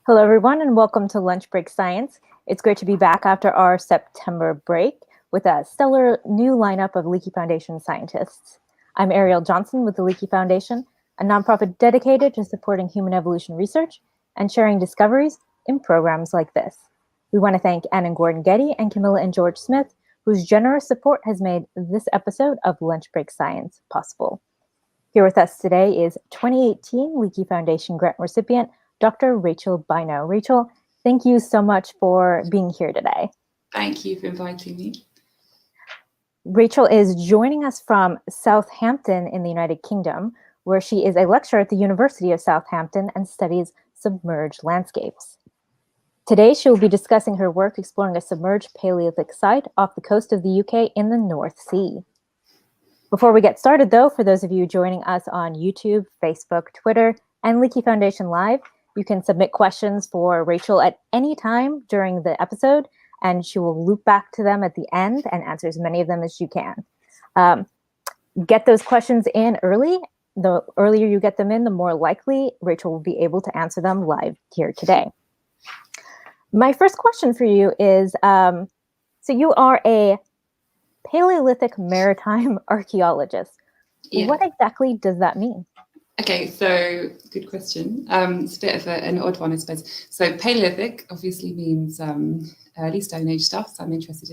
Hello, everyone, and welcome to Lunch Break Science. It's great to be back after our September break with a stellar new lineup of Leakey Foundation scientists. I'm Ariel Johnson with the Leakey Foundation, a nonprofit dedicated to supporting human evolution research and sharing discoveries in programs like this. We want to thank Ann and Gordon Getty and Camilla and George Smith, whose generous support has made this episode of Lunch Break Science possible. Here with us today is 2018 Leakey Foundation grant recipient, Dr. Rachel Bynoe. Rachel, thank you so much for being here today. Thank you for inviting me. Rachel is joining us from Southampton in the United Kingdom, where she is a lecturer at the University of Southampton and studies submerged landscapes. Today, she will be discussing her work exploring a submerged Paleolithic site off the coast of the UK in the North Sea. Before we get started, though, for those of you joining us on YouTube, Facebook, Twitter, and Leakey Foundation Live, you can submit questions for Rachel at any time during the episode, and she will loop back to them at the end and answer as many of them as you can. Get those questions in early. The earlier you get them in, the more likely Rachel will be able to answer them live here today. My first question for you is, so you are a Paleolithic maritime archaeologist. Yeah. What exactly does that mean? Okay, so good question. It's a bit of an odd one, I suppose. So Paleolithic obviously means early Stone Age stuff. So I'm interested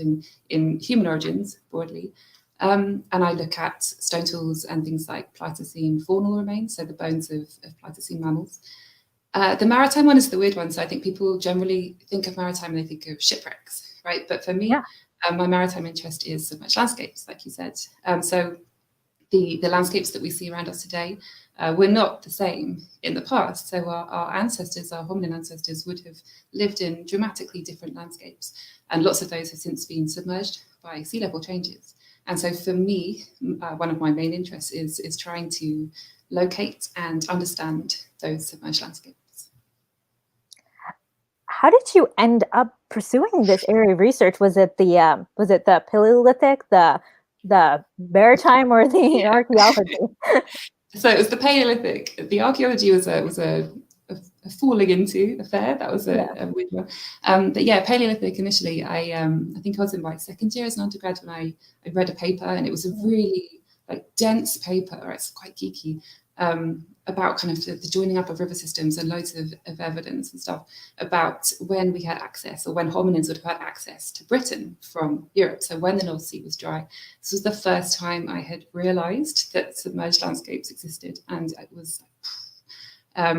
in human origins broadly. And I look at stone tools and things like Pleistocene faunal remains, so the bones of Pleistocene mammals. The maritime one is the weird one. So I think people generally think of maritime and they think of shipwrecks, right? But for me, my maritime interest is submerged landscapes, like you said. So the landscapes that we see around us today were not the same in the past. So our ancestors, our hominin ancestors, would have lived in dramatically different landscapes. And lots of those have since been submerged by sea level changes. And so for me, one of my main interests is trying to locate and understand those submerged landscapes. How did you end up pursuing this area of research? Was it the Paleolithic, the maritime, or the archaeology? So it was the Paleolithic. The archaeology was a falling into affair. That was a weird one. But yeah, Paleolithic initially, I think I was in my second year as an undergrad when I read a paper, and it was a really dense paper. It's quite geeky. About kind of the joining up of river systems and loads of evidence and stuff about when we had access, or when hominins would have had access to Britain from Europe. So when the North Sea was dry, this was the first time I had realized that submerged landscapes existed. And it was, I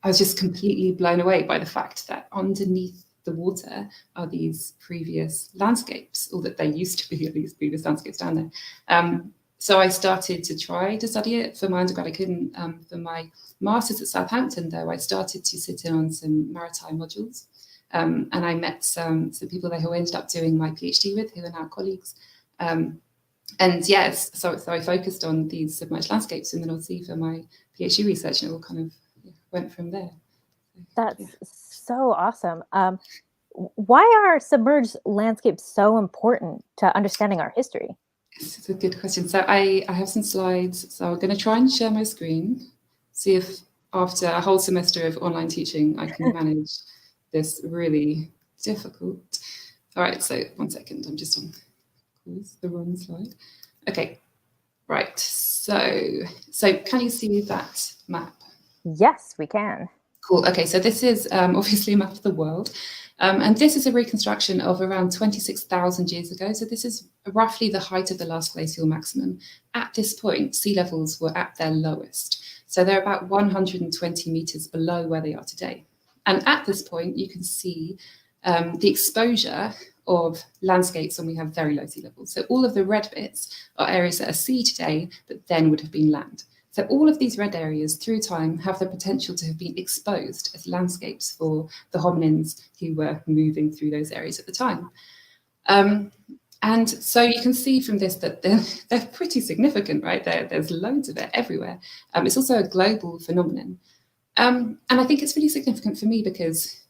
was just completely blown away by the fact that underneath the water are these previous landscapes, or that there used to be at least previous landscapes down there. So I started to try to study it. For my undergrad, I couldn't. For my master's at Southampton, though, I started to sit in on some maritime modules. And I met some people there who I ended up doing my PhD with, who are now colleagues. And yes, so I focused on these submerged landscapes in the North Sea for my PhD research, and it all kind of went from there. That's so awesome. Why are submerged landscapes so important to understanding our history? It's a good question. So I have some slides. So I'm going to try and share my screen, see if after a whole semester of online teaching, I can manage this really difficult. All right, so 1 second. I'm just on the wrong slide. Okay, right. So can you see that map? Yes, we can. Cool. Okay, so this is obviously a map of the world. And this is a reconstruction of around 26,000 years ago. So this is roughly the height of the last glacial maximum. At this point, sea levels were at their lowest. So they're about 120 meters below where they are today. And at this point, you can see the exposure of landscapes when we have very low sea levels. So all of the red bits are areas that are sea today, but then would have been land. So all of these red areas through time have the potential to have been exposed as landscapes for the hominins who were moving through those areas at the time. And so you can see from this that they're pretty significant, right? There's loads of it everywhere. It's also a global phenomenon. And I think it's really significant for me because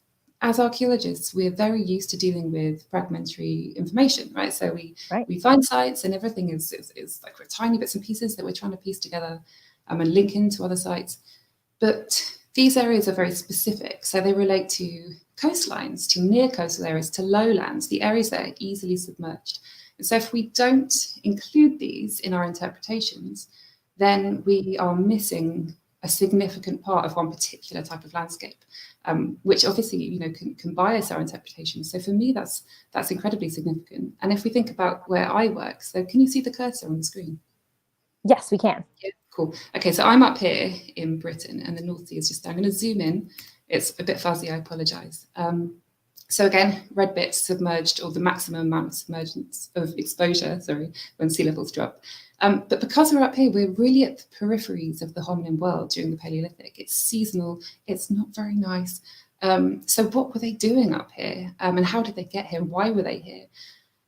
as archaeologists, we're very used to dealing with fragmentary information, right? So we find sites and everything is like tiny bits and pieces that we're trying to piece together and link into other sites. But these areas are very specific. So they relate to coastlines, to near coastal areas, to lowlands, the areas that are easily submerged. And so if we don't include these in our interpretations, then we are missing a significant part of one particular type of landscape, which obviously can bias our interpretation. So for me, that's incredibly significant. And if we think about where I work, so can you see the cursor on the screen? Yes, we can. Yeah, cool. Okay, so I'm up here in Britain, and the North Sea is just. I'm going to zoom in. It's a bit fuzzy. I apologise. So again, red bits submerged, or the maximum amount of submergence of exposure, when sea levels drop. But because we're up here, we're really at the peripheries of the hominin world during the Paleolithic. It's seasonal, it's not very nice. So what were they doing up here? And how did they get here? Why were they here?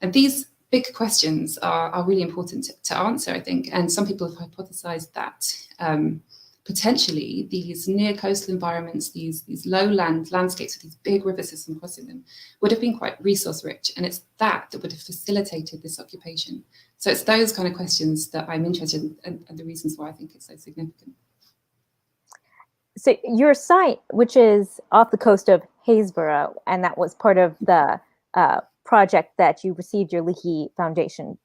And these big questions are really important to answer, I think. And some people have hypothesized that potentially these near coastal environments, these lowland landscapes with these big river systems crossing them, would have been quite resource rich, and it's that would have facilitated this occupation. So it's those kind of questions that I'm interested in, and the reasons why I think it's so significant. So your site, which is off the coast of Happisburgh, and that was part of the project that you received your Leakey Foundation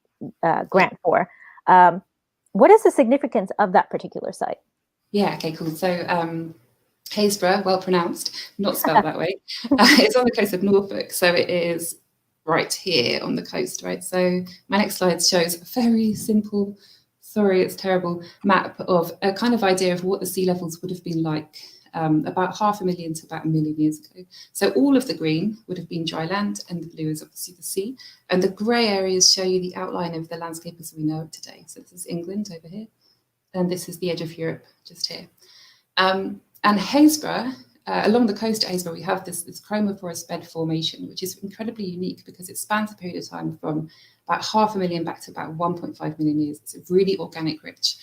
grant for, what is the significance of that particular site? Yeah, okay, cool. So Happisburgh, well pronounced, not spelled that way. It's on the coast of Norfolk, so it is right here on the coast, right? So my next slide shows a very simple, sorry, it's terrible, map of a kind of idea of what the sea levels would have been like about 500,000 to about 1 million years ago. So all of the green would have been dry land, and the blue is obviously the sea. And the grey areas show you the outline of the landscape as we know it today. So this is England over here, and this is the edge of Europe just here. And Happisburgh, along the coast of Happisburgh, we have this chromophorous bed formation, which is incredibly unique because it spans a period of time from about 500,000 back to about 1.5 million years. It's really organic rich.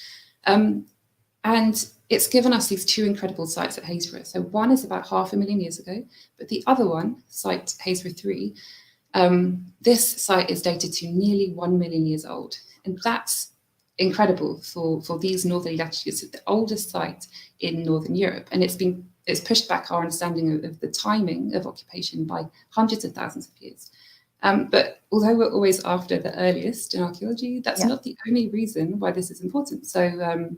And it's given us these two incredible sites at Happisburgh. So one is about 500,000 years ago, but the other one, site Happisburgh 3, this site is dated to nearly 1 million years old. And that's incredible for these northerly latitudes. It's the oldest site in Northern Europe, and it's pushed back our understanding of the timing of occupation by hundreds of thousands of years. But although we're always after the earliest in archaeology, that's not the only reason why this is important. So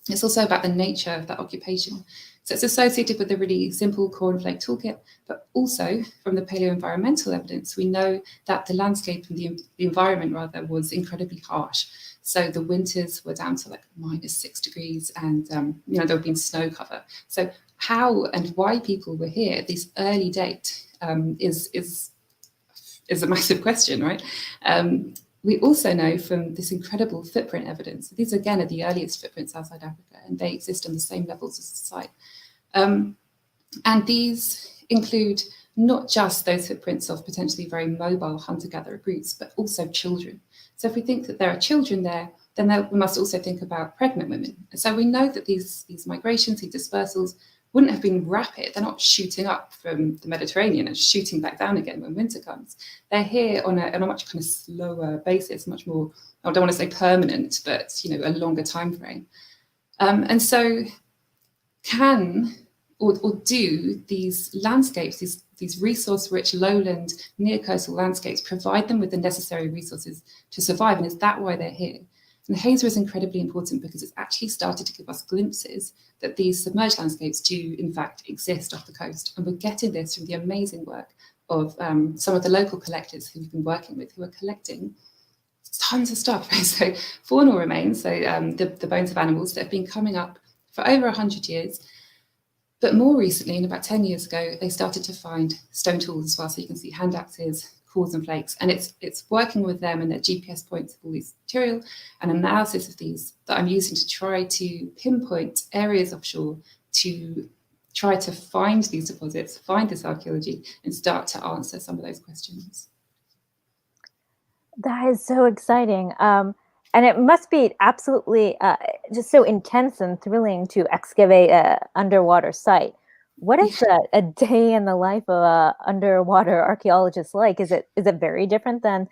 it's also about the nature of that occupation. So it's associated with a really simple core and flake toolkit, but also from the paleoenvironmental evidence, we know that the landscape and the environment rather was incredibly harsh. So the winters were down to like -6 degrees, and there had been snow cover. So how and why people were here at this early date is a massive question, right? We also know from this incredible footprint evidence, these again are the earliest footprints outside Africa, and they exist on the same levels as the site. And these include not just those footprints of potentially very mobile hunter-gatherer groups, but also children. So if we think that there are children there, then we must also think about pregnant women. And so we know that these migrations, these dispersals, wouldn't have been rapid. They're not shooting up from the Mediterranean and shooting back down again when winter comes. They're here on a much kind of slower basis, much more, I don't want to say permanent, but a longer time frame. And so can or do these landscapes, these resource-rich lowland near coastal landscapes, provide them with the necessary resources to survive? And is that why they're here? And Happisburgh is incredibly important because it's actually started to give us glimpses that these submerged landscapes do, in fact, exist off the coast. And we're getting this from the amazing work of some of the local collectors who we've been working with, who are collecting tons of stuff. So faunal remains, so the bones of animals that have been coming up for over 100 years. But more recently, in about 10 years ago, they started to find stone tools as well. So you can see hand axes, cords and flakes, and it's working with them and their GPS points of all these material and analysis of these that I'm using to try to pinpoint areas offshore to try to find these deposits, find this archaeology, and start to answer some of those questions. That is so exciting. And it must be absolutely just so intense and thrilling to excavate an underwater site. What is a day in the life of an underwater archaeologist like? Is it very different than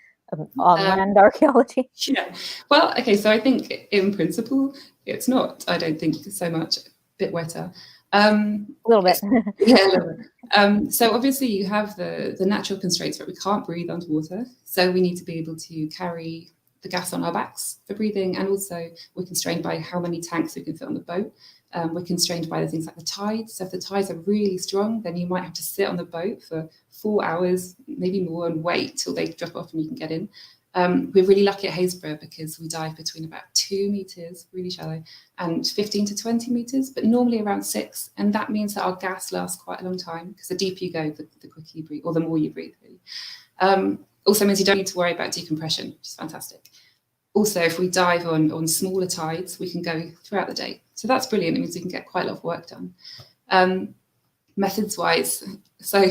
on-land archaeology? Yeah. Well, okay, so I think in principle, it's not, I don't think, so much, a bit wetter. A little bit. Yeah, a little bit. So obviously you have the natural constraints where we can't breathe underwater. So we need to be able to carry the gas on our backs for breathing. And also we're constrained by how many tanks we can fit on the boat. We're constrained by the things like the tides. So if the tides are really strong, then you might have to sit on the boat for 4 hours, maybe more, and wait till they drop off and you can get in. We're really lucky at Happisburgh because we dive between about 2 meters, really shallow, and 15 to 20 meters, but normally around 6. And that means that our gas lasts quite a long time because the deeper you go, the quicker you breathe, or the more you breathe, really. Also means you don't need to worry about decompression, which is fantastic. Also, if we dive on smaller tides, we can go throughout the day. So that's brilliant. It means we can get quite a lot of work done. Methods-wise, so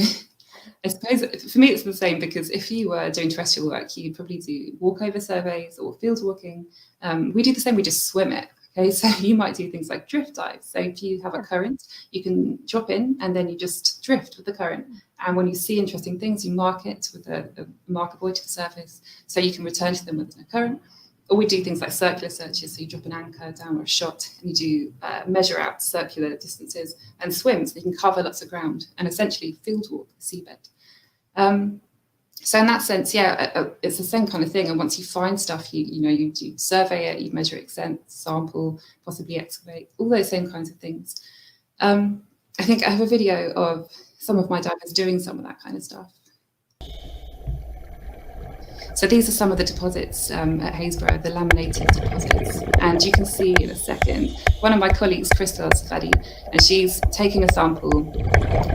I suppose for me it's the same, because if you were doing terrestrial work, you'd probably do walkover surveys or field walking. We do the same, we just swim it. Okay, so you might do things like drift dives. So if you have a current, you can drop in and then you just drift with the current. And when you see interesting things, you mark it with a marker buoy to the surface so you can return to them with no current. Or we do things like circular searches. So you drop an anchor down or a shot and you do measure out circular distances and swim, so you can cover lots of ground and essentially field walk the seabed. So in that sense, yeah, it's the same kind of thing. And once you find stuff, you do survey it, you measure extent, sample, possibly excavate, all those same kinds of things. I think I have a video of some of my divers doing some of that kind of stuff. So these are some of the deposits at Happisburgh, the laminated deposits. And you can see in a second, one of my colleagues, Crystal's study, and she's taking a sample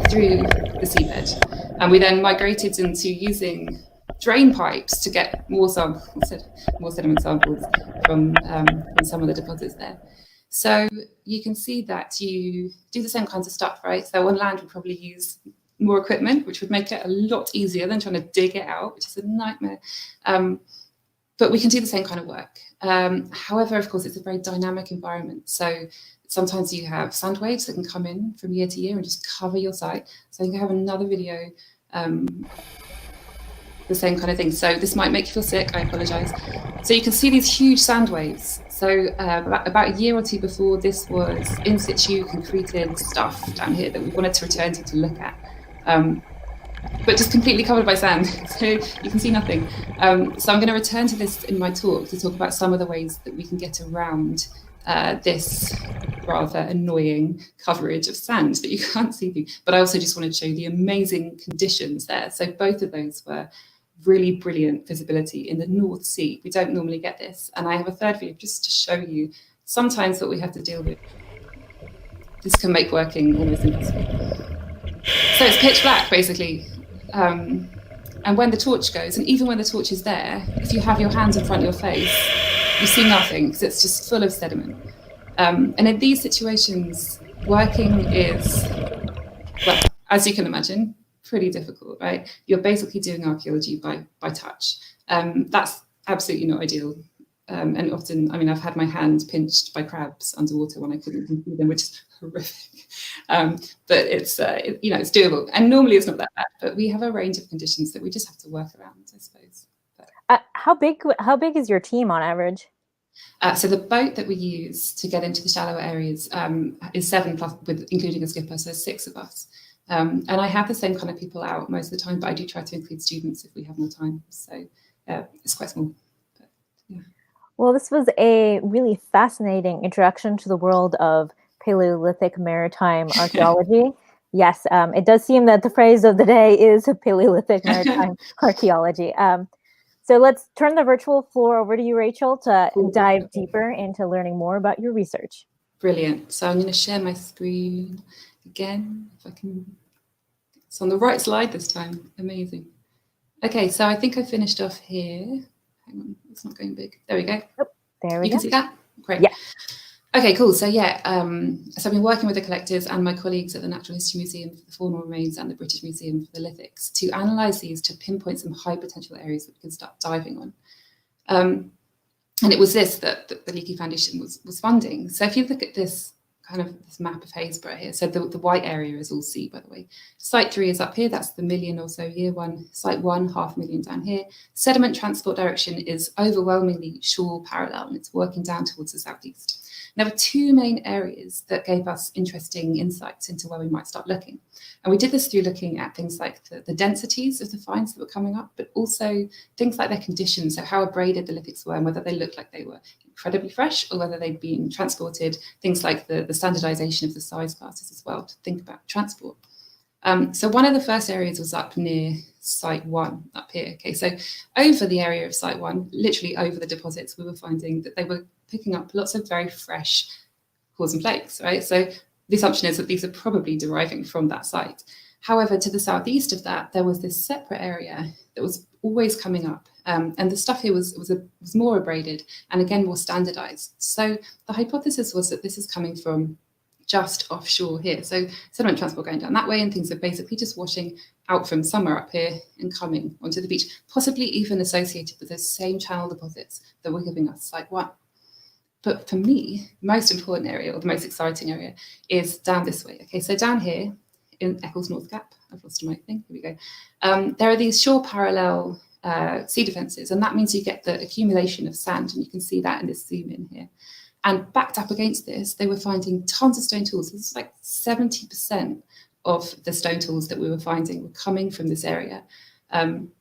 through the seabed. And we then migrated into using drain pipes to get more sediment samples from some of the deposits there. So you can see that you do the same kinds of stuff, right? So on land, we probably use more equipment, which would make it a lot easier than trying to dig it out, which is a nightmare. But we can do the same kind of work. However, of course, it's a very dynamic environment. So sometimes you have sand waves that can come in from year to year and just cover your site. So I think I have another video, the same kind of thing. So this might make you feel sick, I apologize. So you can see these huge sand waves. So about a year or two before, this was in situ concreted stuff down here that we wanted to return to look at. But just completely covered by sand, so you can see nothing. So I'm going to return to this in my talk to talk about some of the ways that we can get around this rather annoying coverage of sand that you can't see through. But I also just wanted to show you the amazing conditions there. So both of those were really brilliant visibility in the North Sea. We don't normally get this. And I have a third video just to show you sometimes what we have to deal with. This can make working almost impossible. So it's pitch black, basically. And when the torch goes, and even when the torch is there, if you have your hands in front of your face, you see nothing because it's just full of sediment. And in these situations, working is, well, as you can imagine, pretty difficult, right? You're basically doing archaeology by touch. That's absolutely not ideal. And often, I mean, I've had my hand pinched by crabs underwater when I couldn't see them, which is horrific. But it's it's doable. And normally it's not that bad, but we have a range of conditions that we just have to work around, I suppose. How big is your team on average? So the boat that we use to get into the shallower areas is 7 plus, with including a skipper, so 6 of us. And I have the same kind of people out most of the time, but I do try to include students if we have more time. So it's quite small. But, yeah. Well, this was a really fascinating introduction to the world of Paleolithic maritime archaeology. Yes, it does seem that the phrase of the day is Paleolithic maritime archaeology. So let's turn the virtual floor over to you, Rachel, to dive deeper into learning more about your research. Brilliant. So I'm going to share my screen again, if I can. It's on the right slide this time. Amazing. Okay, so I think I finished off here. Hang on, it's not going big. There we go. Oh, there we go. You can see that? Great. Yeah. Okay, cool. So yeah, so I've been working with the collectors and my colleagues at the Natural History Museum for the Faunal Remains and the British Museum for the Lithics to analyse these to pinpoint some high potential areas that we can start diving on. And it was this that the Leakey Foundation was funding. So if you look at this map of Happisburgh here, so the white area is all sea, by the way. Site 3 is up here, that's the million or so year one. Site 1, 500,000 down here. Sediment transport direction is overwhelmingly shore parallel and it's working down towards the southeast. there were two main areas that gave us interesting insights into where we might start looking. And we did this through looking at things like the densities of the finds that were coming up, but also things like their conditions, so how abraded the lithics were and whether they looked like they were incredibly fresh or whether they'd been transported, things like the standardization of the size classes as well, to think about transport. So one of the first areas was up near Site 1, up here. Okay, so over the area of Site 1, literally over the deposits, we were finding that they were picking up lots of very fresh cores and flakes, right? So the assumption is that these are probably deriving from that site. However, to the southeast of that, there was this separate area that was always coming up. And the stuff here was more abraded and again, more standardized. So the hypothesis was that this is coming from just offshore here. So sediment transport going down that way and things are basically just washing out from somewhere up here and coming onto the beach, possibly even associated with those same channel deposits that were giving us Site 1. But for me, the most important area or the most exciting area is down this way. Okay, so down here in Eccles North Gap, I've lost my thing, here we go. There are these shore parallel sea defences, and that means you get the accumulation of sand, and you can see that in this zoom in here. And backed up against this, they were finding tons of stone tools. This is like 70% of the stone tools that we were finding were coming from this area. And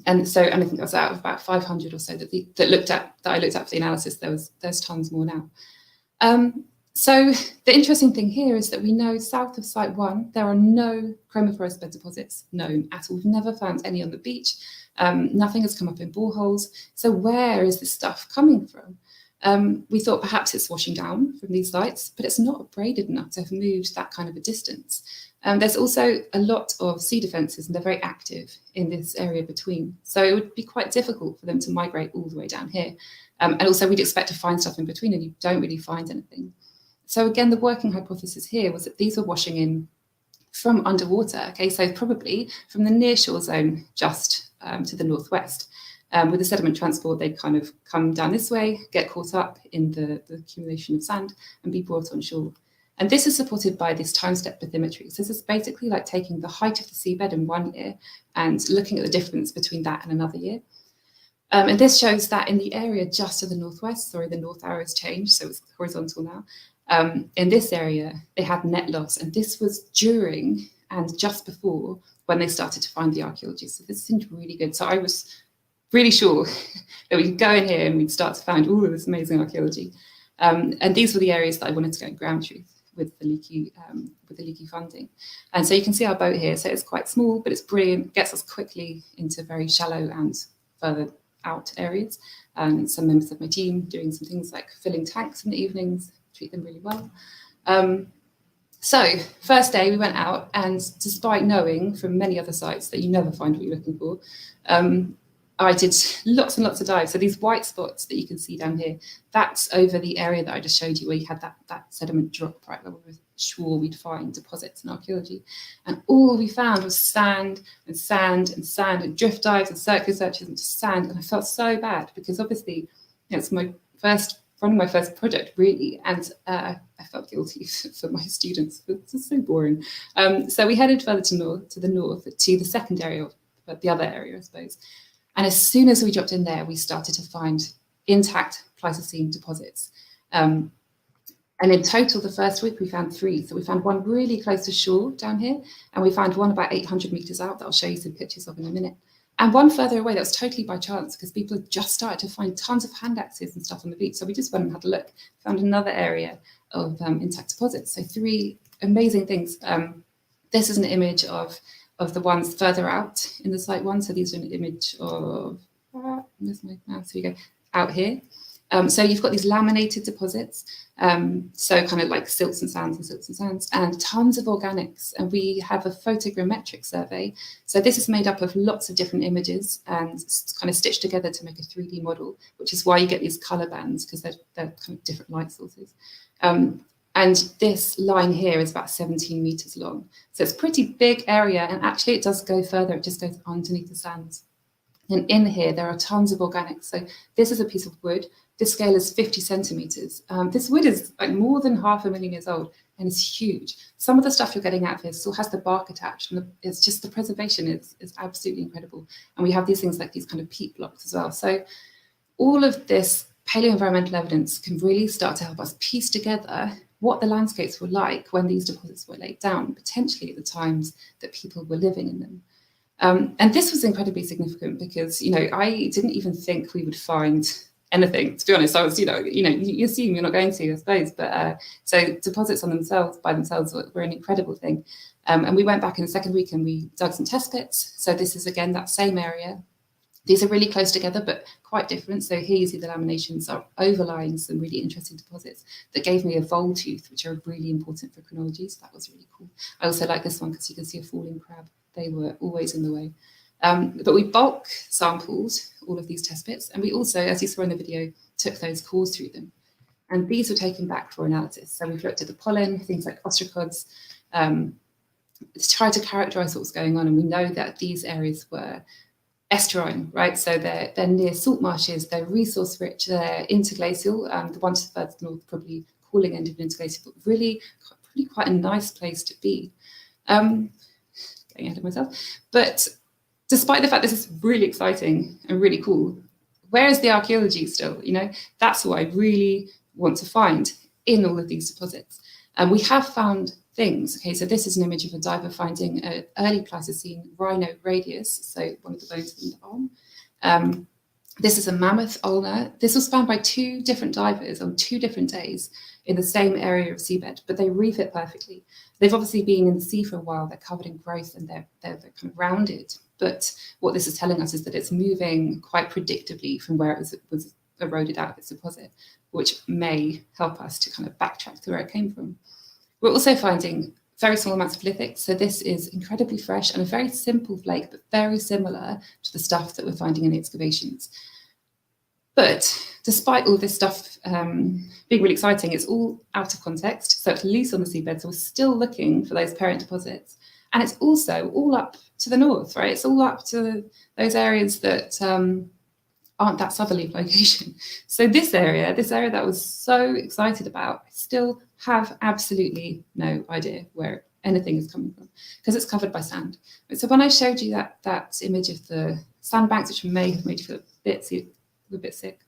I think I was out of about 500 or so that I looked at for the analysis. There's tons more now. So the interesting thing here is that we know south of Site 1, there are no chromophorus bed deposits known at all. We've never found any on the beach. Nothing has come up in boreholes. So where is this stuff coming from? We thought perhaps it's washing down from these sites, but it's not abraded enough to have moved that kind of a distance. There's also a lot of sea defences, and they're very active in this area between. So it would be quite difficult for them to migrate all the way down here. And also we'd expect to find stuff in between, and you don't really find anything. So again, the working hypothesis here was that these are washing in from underwater. Okay, so probably from the nearshore zone just to the northwest. With the sediment transport, they'd kind of come down this way, get caught up in the accumulation of sand and be brought on shore. And this is supported by this time step bathymetry. So this is basically like taking the height of the seabed in 1 year and looking at the difference between that and another year. And this shows that in the area just to the northwest, sorry, the north arrow has changed, so it's horizontal now. In this area, they had net loss, and this was during and just before when they started to find the archaeology. So this seemed really good. So I was really sure that we could go in here and we'd start to find all of this amazing archaeology. And these were the areas that I wanted to go in ground truth with the Leakey funding. And so you can see our boat here. So it's quite small, but it's brilliant, gets us quickly into very shallow and further out areas. And some members of my team doing some things like filling tanks in the evenings, treat them really well. So first day we went out, and despite knowing from many other sites that you never find what you're looking for, I did lots and lots of dives. So these white spots that you can see down here, that's over the area that I just showed you where you had that sediment drop, right, where we were sure we'd find deposits in archaeology. And all we found was sand and sand and sand and drift dives and circular searches and just sand. And I felt so bad because obviously it's running my first project really, and I felt guilty for my students. It's just so boring. So we headed further to the north to the second area, but the other area, I suppose. And as soon as we dropped in there, we started to find intact Pleistocene deposits. And in total, the first week, we found 3. So we found one really close to shore down here, and we found one about 800 meters out that I'll show you some pictures of in a minute. And one further away that was totally by chance because people had just started to find tons of hand axes and stuff on the beach. So we just went and had a look, found another area of intact deposits. So 3 amazing things. This is an image of the ones further out in the Site 1. So these are an image of, where's my mouse? Here we go, out here. So you've got these laminated deposits, so kind of like silts and sands, and tons of organics. And we have a photogrammetric survey. So this is made up of lots of different images and kind of stitched together to make a 3D model, which is why you get these color bands, because they're kind of different light sources. And this line here is about 17 meters long. So it's a pretty big area, and actually it does go further. It just goes underneath the sands. And in here, there are tons of organics. So this is a piece of wood. This scale is 50 centimeters. This wood is like more than 500,000 years old, and it's huge. Some of the stuff you're getting out of here still has the bark attached, and it's just the preservation is absolutely incredible. And we have these things like these kind of peat blocks as well. So all of this paleoenvironmental evidence can really start to help us piece together what the landscapes were like when these deposits were laid down, potentially at the times that people were living in them. And this was incredibly significant because, I didn't even think we would find anything, to be honest. I was, you assume you're not going to, I suppose. But so deposits by themselves were an incredible thing. And we went back in the second week and we dug some test pits. So this is, again, that same area. These are really close together, but quite different. So here you see the laminations are overlying some really interesting deposits that gave me a vole tooth, which are really important for chronology. So that was really cool. I also like this one because you can see a falling crab. They were always in the way. But we bulk sampled all of these test pits. And we also, as you saw in the video, took those cores through them. And these were taken back for analysis. So we've looked at the pollen, things like ostracods, to try to characterize what was going on. And we know that these areas were estuarine, right? So they're near salt marshes, they're resource rich, they're interglacial. The one further north, probably cooling end of an interglacial, but really quite a nice place to be. Getting ahead of myself. But despite the fact this is really exciting and really cool, where is the archaeology still? That's what I really want to find in all of these deposits. And we have found things. Okay, so this is an image of a diver finding an early Pleistocene rhino radius, so one of the bones in the arm. This is a mammoth ulnar. This was found by 2 different divers on 2 different days in the same area of seabed, but they refit perfectly. They've obviously been in the sea for a while, they're covered in growth and they're kind of rounded. But what this is telling us is that it's moving quite predictably from where it was eroded out of its deposit, which may help us to kind of backtrack to where it came from. We're also finding very small amounts of lithics. So this is incredibly fresh and a very simple flake, but very similar to the stuff that we're finding in the excavations. But despite all this stuff being really exciting, it's all out of context. So it's loose on the seabed. So we're still looking for those parent deposits. And it's also all up to the north, right? It's all up to those areas that aren't that southerly location. So this area that I was so excited about, I still have absolutely no idea where anything is coming from because it's covered by sand. So when I showed you that image of the sandbanks, which may have made you feel a bit sick,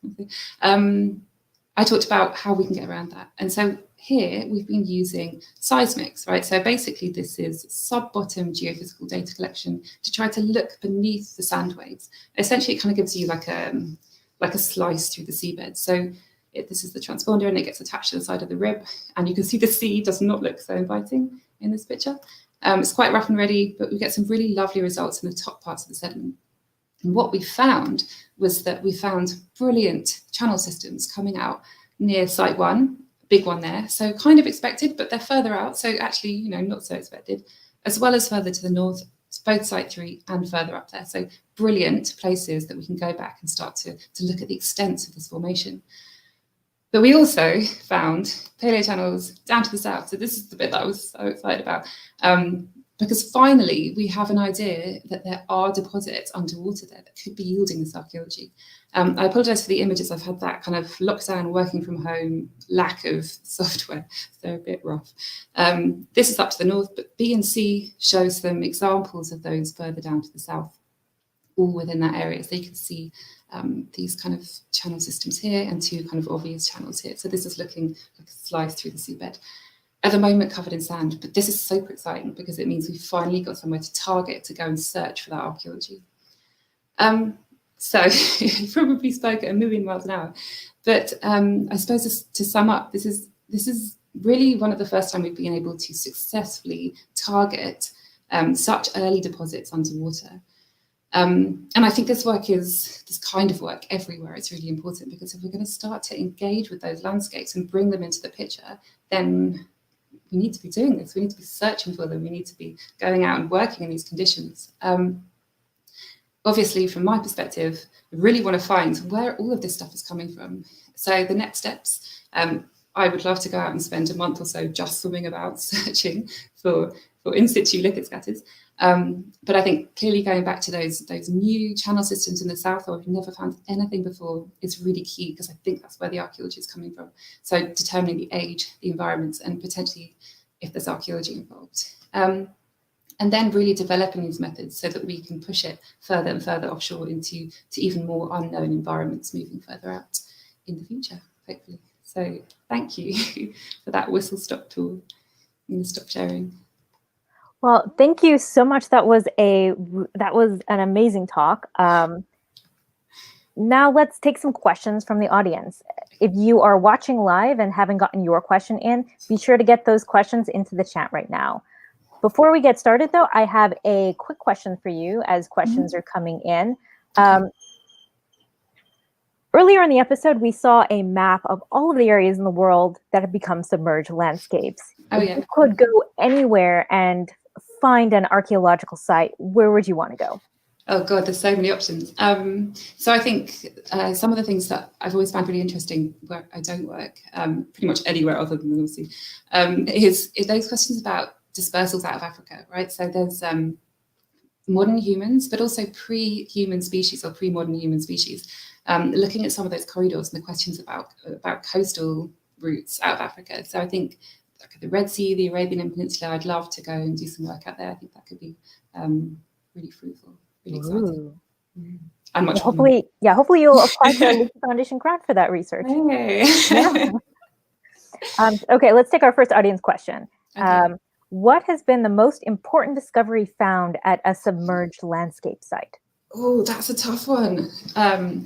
I talked about how we can get around that. And so here we've been using seismics, right? So basically this is sub-bottom geophysical data collection to try to look beneath the sand waves. Essentially, it kind of gives you like a slice through the seabed. So this is the transponder and it gets attached to the side of the rib. And you can see the sea does not look so inviting in this picture. It's quite rough and ready, but we get some really lovely results in the top parts of the sediment. And what we found was that we found brilliant channel systems coming out near site 1, big one there. So kind of expected, but they're further out. So actually, not so expected, as well as further to the north, both site 3 and further up there. So brilliant places that we can go back and start to look at the extent of this formation. But we also found paleochannels down to the south. So this is the bit that I was so excited about. Because finally, we have an idea that there are deposits underwater there that could be yielding this archaeology. I apologise for the images. I've had that kind of lockdown, working from home, lack of software. So they're a bit rough. This is up to the north, but B and C shows some examples of those further down to the south, all within that area. So you can see these kind of channel systems here and 2 kind of obvious channels here. So this is looking like a slice through the seabed. At the moment covered in sand, but this is super exciting because it means we've finally got somewhere to target to go and search for that archaeology. So I probably spoke at 1,000,000 miles an hour, but I suppose to sum up, this is really one of the first time we've been able to successfully target such early deposits underwater. And I think this kind of work everywhere. It's really important because if we're going to start to engage with those landscapes and bring them into the picture, then we need to be doing this. We need to be searching for them. We need to be going out and working in these conditions. Obviously, from my perspective, I really want to find where all of this stuff is coming from. So the next steps, I would love to go out and spend a month or so just swimming about, searching for in situ lithic scatters. But I think clearly going back to those new channel systems in the south where we've never found anything before is really key, because I think that's where the archaeology is coming from. So determining the age, the environments, and potentially if there's archaeology involved. And then really developing these methods so that we can push it further and further offshore into even more unknown environments moving further out. in the future, hopefully. So thank you for that whistle-stop tour and stop sharing. Well, thank you so much. That was an amazing talk. Now let's take some questions from the audience. If you are watching live and haven't gotten your question in, be sure to get those questions into the chat right now. Before we get started, though, I have a quick question for you as questions are coming in. Earlier in the episode, we saw a map of all of the areas in the world that have become submerged landscapes. Oh, if yeah. you could go anywhere and find an archaeological site, where would you want to go? Oh God, there's so many options. So I think some of the things that I've always found really interesting where I don't work, pretty much anywhere other than obviously, is those questions about dispersals out of Africa, right? So there's modern humans, but also pre-human species or pre-modern human species. Looking at some of those corridors and the questions about coastal routes out of Africa. So I think like the Red Sea, the Arabian Peninsula, I'd love to go and do some work out there. I think that could be really fruitful. Really exciting. And much hopefully you'll apply for a Leakey Foundation grant for that research. Hey. Yeah. Okay, let's take our first audience question. Okay. What has been the most important discovery found at a submerged landscape site? Oh, that's a tough one.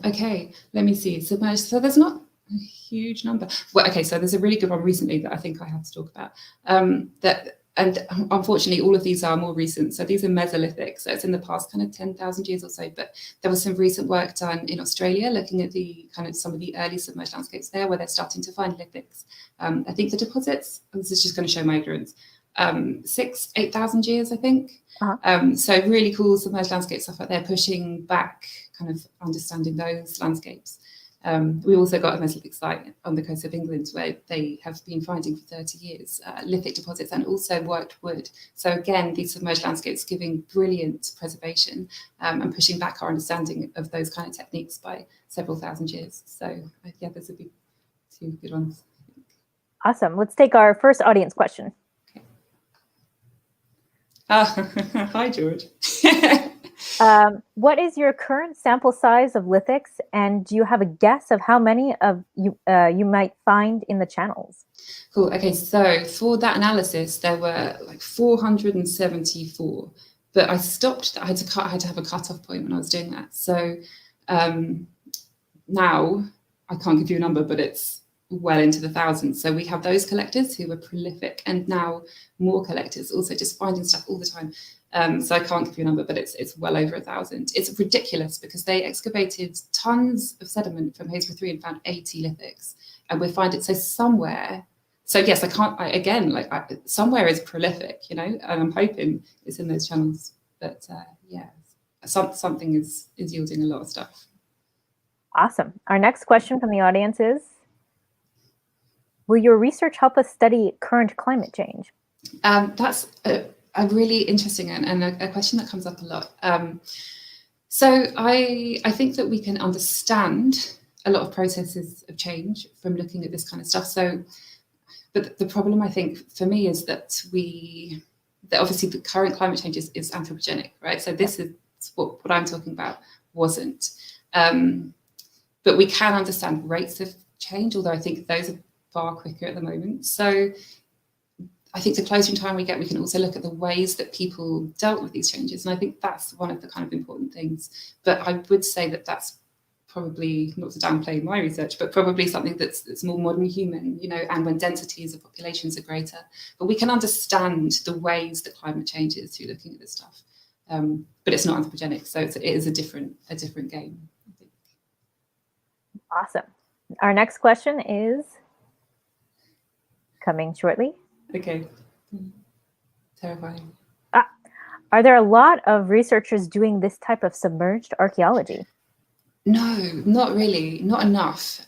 Okay, let me see. Submerged. So there's not a huge number. Well, okay, so there's a really good one recently that I think I have to talk about. And unfortunately, all of these are more recent. So these are Mesolithic. So it's in the past kind of 10,000 years or so. But there was some recent work done in Australia looking at the kind of some of the early submerged landscapes there where they're starting to find lithics. I think the deposits, this is just going to show my ignorance, 8,000 years, I think. So really cool submerged landscape stuff out there, pushing back kind of understanding those landscapes. We also got a Mesolithic site on the coast of England where they have been finding for 30 years lithic deposits and also worked wood. So again, these submerged landscapes giving brilliant preservation and pushing back our understanding of those kind of techniques by several thousand years. So yeah, those would be two good ones. Awesome. Let's take our first audience question. Hi, George. What is your current sample size of lithics, and do you have a guess of how many of you might find in the channels? Cool. Okay, so for that analysis, there were like 474, but I stopped. I had to have a cutoff point when I was doing that. So now I can't give you a number, but it's well into the thousands. So we have those collectors who were prolific, and now more collectors also just finding stuff all the time. So I can't give you a number, but it's well over 1,000. It's ridiculous because they excavated tons of sediment from Haysborough 3 and found 80 lithics, and we find it somewhere. So yes, somewhere is prolific, and I'm hoping it's in those channels. But yeah, something is yielding a lot of stuff. Awesome. Our next question from the audience is, will your research help us study current climate change? That's a really interesting and a question that comes up a lot. So I think that we can understand a lot of processes of change from looking at this kind of stuff. So, but the problem I think for me is that obviously the current climate change is anthropogenic, right? So this is what I'm talking about wasn't. But we can understand rates of change, although I think those are far quicker at the moment. So I think the closer in time we get, we can also look at the ways that people dealt with these changes. And I think that's one of the kind of important things. But I would say that that's probably, not to downplay my research, but probably something that's more modern human, and when densities of populations are greater. But we can understand the ways that climate changes through looking at this stuff. But it's not anthropogenic, so it is a different game, I think. Awesome. Our next question is coming shortly. Okay. Terrifying. Are there a lot of researchers doing this type of submerged archaeology? No, not really, not enough.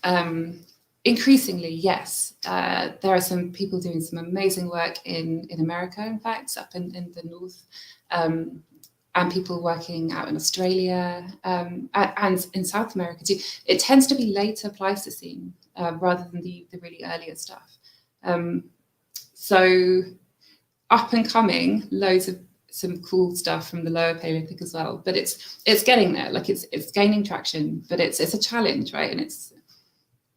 Increasingly, yes. There are some people doing some amazing work in America, in fact, up in the north, and people working out in Australia and in South America too. It tends to be later Pleistocene rather than the really earlier stuff. So up and coming, loads of some cool stuff from the lower Paleolithic as well, but it's getting there. Like it's gaining traction, but it's a challenge, right? And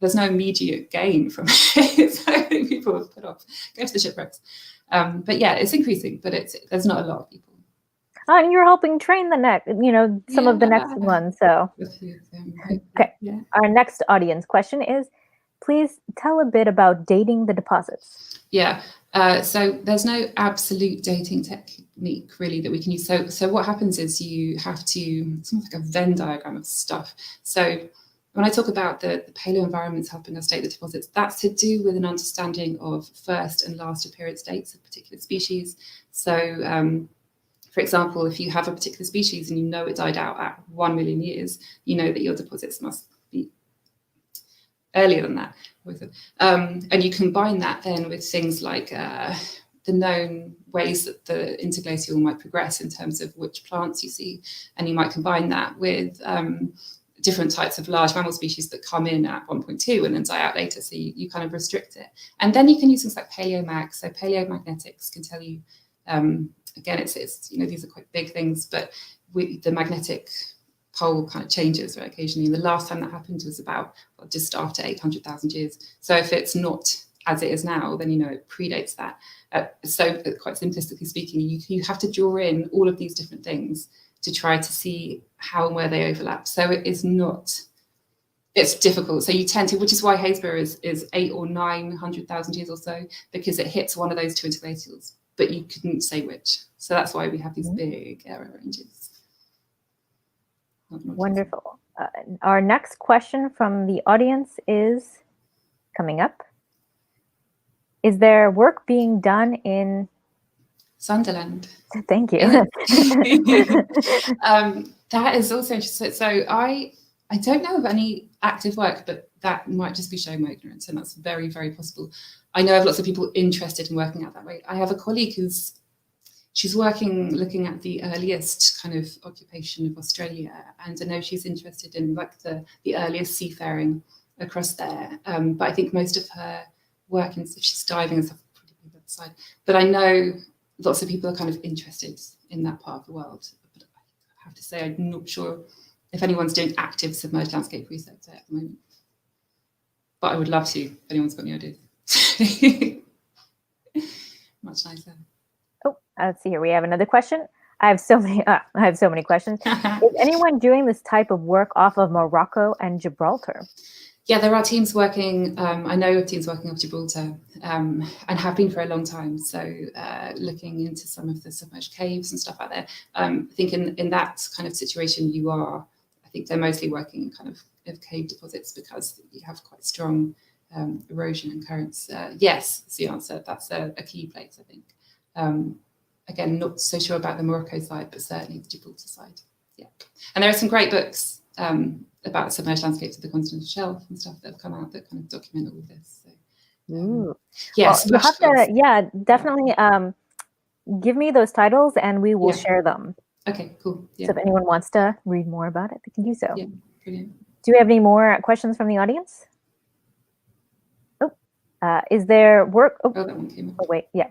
there's no immediate gain from it. So I think people have put off, go to the shipwrecks. But yeah, it's increasing, but there's not a lot of people. And you're helping train some of the next ones. So, okay. Yeah. Our next audience question is, please tell a bit about dating the deposits. Yeah. So there's no absolute dating technique really that we can use. So what happens is you have to, it's almost like a Venn diagram of stuff. So when I talk about the paleo environments helping us date the deposits, that's to do with an understanding of first and last appearance dates of particular species. So for example, if you have a particular species and you know it died out at 1 million years, you know that your deposits must be earlier than that. And you combine that then with things like the known ways that the interglacial might progress in terms of which plants you see. And you might combine that with different types of large mammal species that come in at 1.2 and then die out later. So you kind of restrict it. And then you can use things like paleomag. So paleomagnetics can tell you, again, it's these are quite big things, but the magnetic pole kind of changes right, occasionally. And the last time that happened was about just after 800,000 years. So if it's not as it is now, then it predates that. So quite simplistically speaking, you have to draw in all of these different things to try to see how and where they overlap. So it's difficult. So you tend to, which is why Happisburgh is 800,000 or 900,000 years or so, because it hits one of those two interglacials, but you couldn't say which. So that's why we have these big error ranges. Wonderful. Our next question from the audience is coming up. Is there work being done in Sunderland? Thank you. That is also interesting. So I don't know of any active work, but that might just be showing my ignorance, and that's very, very possible. I know of lots of people interested in working out that way. I have a colleague she's looking at the earliest kind of occupation of Australia, and I know she's interested in like the earliest seafaring across there. But I think most of her work, and she's diving and stuff, pretty big that side. But I know lots of people are kind of interested in that part of the world. But I have to say, I'm not sure if anyone's doing active submerged landscape research there at the moment. But I would love to, if anyone's got any ideas. Much nicer. Oh, let's see here. We have another question. I have so many questions. Is anyone doing this type of work off of Morocco and Gibraltar? Yeah, there are teams working. I know of teams working off Gibraltar and have been for a long time. So looking into some of the submerged caves and stuff out there. I think in that kind of situation, I think they're mostly working kind of cave deposits because you have quite strong erosion and currents. Yes, is the answer. That's a key place, I think. Again, not so sure about the Morocco side, but certainly the Gibraltar side. Yeah, and there are some great books about submerged landscapes of the continental shelf and stuff that have come out that kind of document all of this. So, yes, you have to, definitely give me those titles and we will share them. Okay, cool. Yeah. So if anyone wants to read more about it, they can do so. Yeah, brilliant. Do we have any more questions from the audience? Is there work? That one came up. Oh, wait, yeah.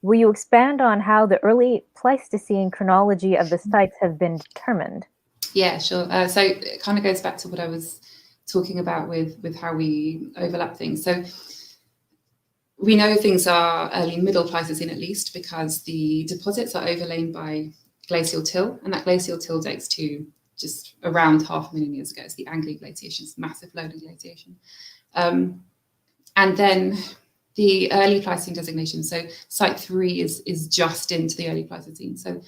Will you expand on how the early Pleistocene chronology of the sites have been determined? Yeah, sure. So it kind of goes back to what I was talking about with how we overlap things. So we know things are early middle Pleistocene at least because the deposits are overlain by glacial till, and that glacial till dates to just around 500,000 years ago. It's the Angli glaciation, it's massive loading glaciation. And then the early Pleistocene designation. So site 3 is just into the early Pleistocene. So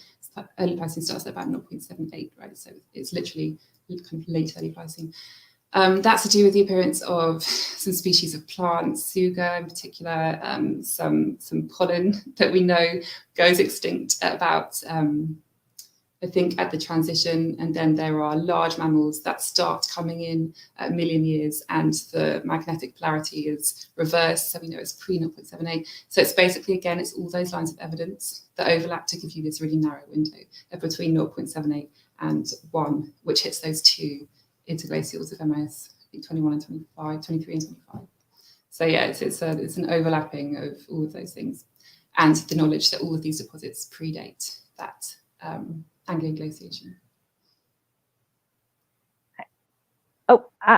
early Pleistocene starts at about 0.78, right? So it's literally kind of late early Pleistocene. That's to do with the appearance of some species of plants, Suga in particular, some pollen that we know goes extinct at about, I think, at the transition. And then there are large mammals that start coming in at 1 million years and the magnetic polarity is reversed. So we know it's pre-0.78. So it's basically, again, it's all those lines of evidence that overlap to give you this really narrow window of between 0.78 and 1, which hits those two interglacials of MIS, I think 21 and 25, 23 and 25. So yeah, it's an overlapping of all of those things and the knowledge that all of these deposits predate that Anglian glaciation.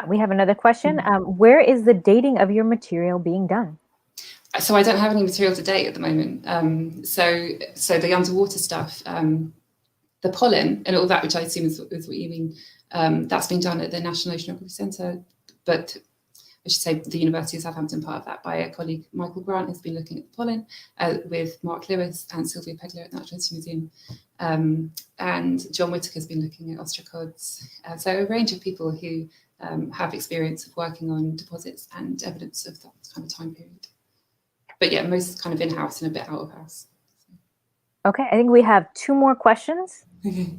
We have another question. Where is the dating of your material being done? So I don't have any material to date at the moment. So the underwater stuff, the pollen and all that, which I assume is what you mean, that's been done at the National Oceanography Centre, but I should say the University of Southampton, part of that, by a colleague, Michael Grant, has been looking at the pollen with Mark Lewis and Sylvia Pegler at the Natural History Museum. And John Whittaker has been looking at ostracods. So a range of people who have experience of working on deposits and evidence of that kind of time period. But yeah, most kind of in-house and a bit out of house. Okay, I think we have 2 more questions. Okay.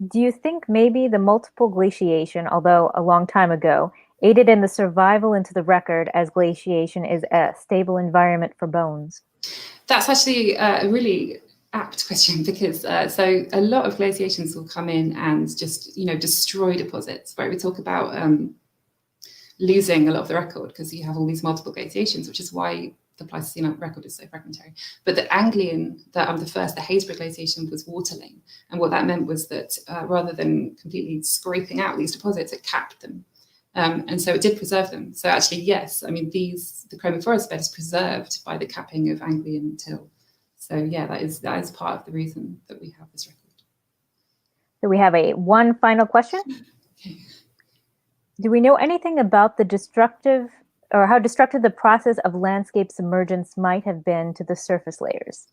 Do you think maybe the multiple glaciation, although a long time ago, aided in the survival into the record as glaciation is a stable environment for bones? That's actually a really apt question, because so a lot of glaciations will come in and just, destroy deposits, right? We talk about losing a lot of the record because you have all these multiple glaciations, which is why the Pleistocene record is so fragmentary. But the Anglian, the Happisburgh glaciation was waterling. And what that meant was that rather than completely scraping out these deposits, it capped them. And so it did preserve them. So actually, yes, I mean, the chromophorus bed is preserved by the capping of Anglian till. So yeah, that is part of the reason that we have this record. So we have one final question. Okay. Do we know anything about how destructive the process of landscape submergence might have been to the surface layers?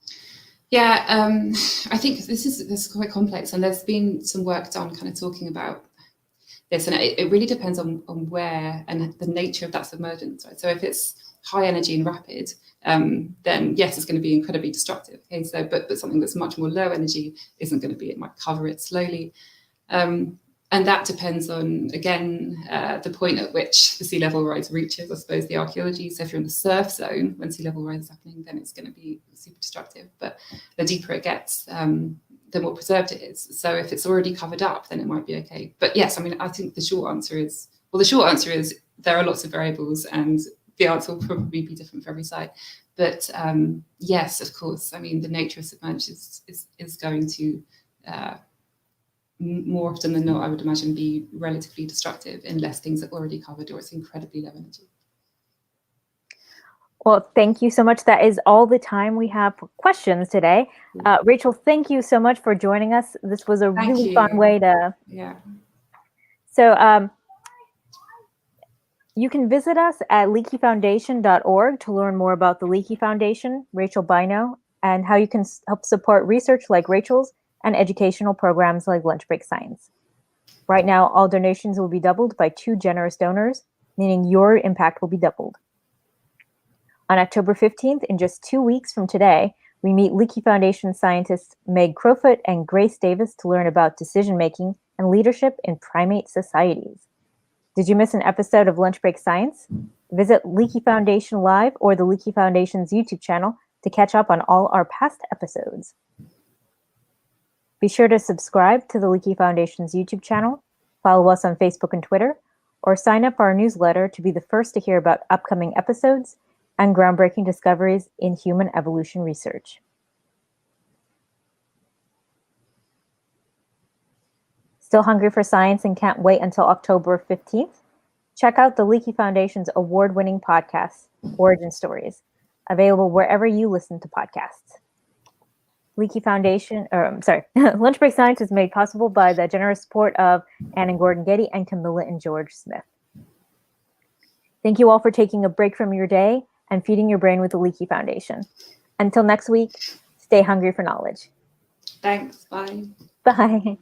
Yeah, I think this is quite complex, and there's been some work done kind of talking about this, and it really depends on where and the nature of that submergence, right? So if it's high energy and rapid, then yes, it's going to be incredibly destructive. Okay, so but something that's much more low energy isn't going to be. It might cover it slowly. And that depends on, again, the point at which the sea level rise reaches, I suppose, the archaeology. So if you're in the surf zone when sea level rise is happening, then it's going to be super destructive. But the deeper it gets, the more preserved it is. So if it's already covered up, then it might be okay. But yes, I mean, I think the short answer is there are lots of variables, and the answer will probably be different for every site. But yes, of course, I mean, the nature of submerged is going to more often than not, I would imagine, be relatively destructive unless things are already covered or it's incredibly low energy. Well, thank you so much. That is all the time we have for questions today. Rachel, thank you so much for joining us. This was a really fun way to... Yeah. So you can visit us at leakeyfoundation.org to learn more about the Leakey Foundation, Rachel Bynoe, and how you can help support research like Rachel's and educational programs like Lunch Break Science. Right now, all donations will be doubled by 2 generous donors, meaning your impact will be doubled. On October 15th, in just 2 weeks from today, we meet Leakey Foundation scientists Meg Crowfoot and Grace Davis to learn about decision-making and leadership in primate societies. Did you miss an episode of Lunch Break Science? Visit Leakey Foundation Live or the Leakey Foundation's YouTube channel to catch up on all our past episodes. Be sure to subscribe to the Leakey Foundation's YouTube channel, follow us on Facebook and Twitter, or sign up for our newsletter to be the first to hear about upcoming episodes and groundbreaking discoveries in human evolution research. Still hungry for science and can't wait until October 15th? Check out the Leakey Foundation's award-winning podcast, Origin Stories, available wherever you listen to podcasts. Leakey Foundation, Lunch Break Science is made possible by the generous support of Ann and Gordon Getty and Camilla and George Smith. Thank you all for taking a break from your day and feeding your brain with the Leakey Foundation. Until next week, stay hungry for knowledge. Thanks. Bye. Bye.